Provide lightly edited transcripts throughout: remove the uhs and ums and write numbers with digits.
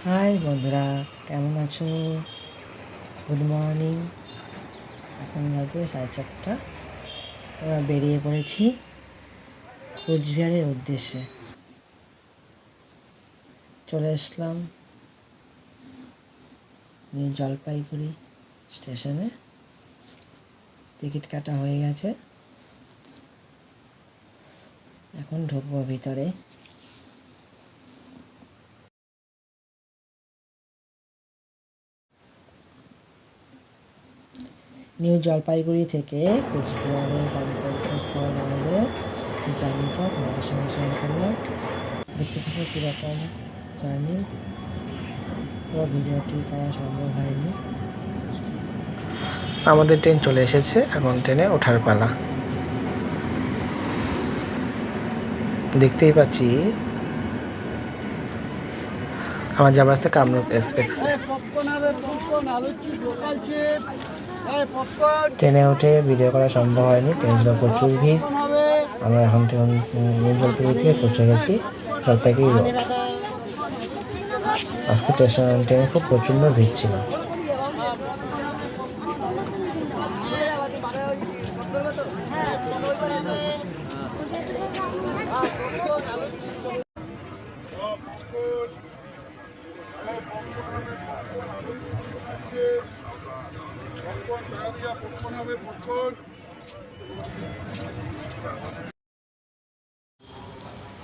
High বন্ধুরা, কেমন আছো? Good morning. এখন বাজে 4:30। আমরা বেরিয়ে পড়েছি কোচবিহারের উদ্দেশ্যে। চলে আসলাম নিউ জলপাইগুড়ি স্টেশনে। টিকিট কাটা হয়ে গেছে, এখন ঢুকবো ভিতরে। নিউ জলপাইগুড়ি থেকে কোচবিহারের গন্তব্যস্থল আমাদের জার্নিটা তোমাদের সঙ্গে শেয়ার করলাম। দেখতে থাকো কীরকম জার্নি। পুরো ভিডিওটি করা সম্ভব হয়নি। আমাদের ট্রেন চলে এসেছে, এখন ট্রেনে ওঠার পালা। দেখতেই পাচ্ছি আমার যাবার আসতে কামরূপ এক্সপ্রেস। ট্রেনে উঠে ভিডিও করা সম্ভব হয়নি, ট্রেন ছিল প্রচুর ভিড়। আমরা এখন ট্রেন নিউ জলপাইগুড়ি থেকে পৌঁছে গেছি জলপাইগুড়ি রোড। আজকে ট্রেনে খুব প্রচণ্ড ভিড় ছিল।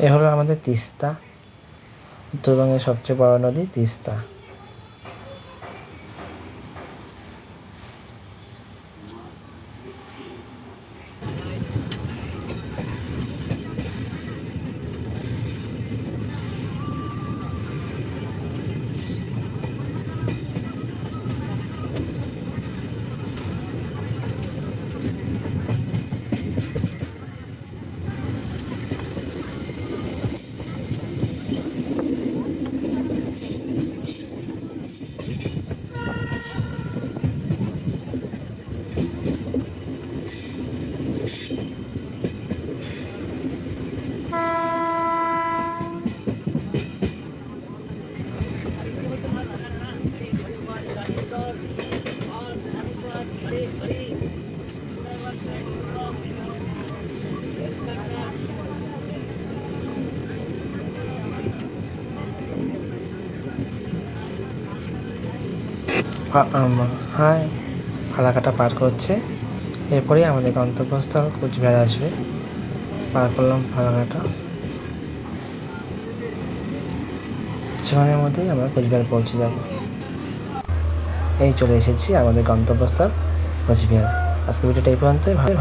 এ হলো আমাদের তিস্তা, উত্তরবঙ্গের সবচেয়ে বড় নদী তিস্তা। হাই ফালাকাটা পার করছে, এরপরেই আমাদের গন্তব্যস্থল কোচবিহার আসবে। পার করলাম ফালাকাটা, কিছুক্ষণের মধ্যেই আমরা কোচবিহার পৌঁছে যাব। এই চলে এসেছি আমাদের গন্তব্যস্থল কোচবিহার। আজকে ভিডিওটা এই পর্যন্তই। ভালো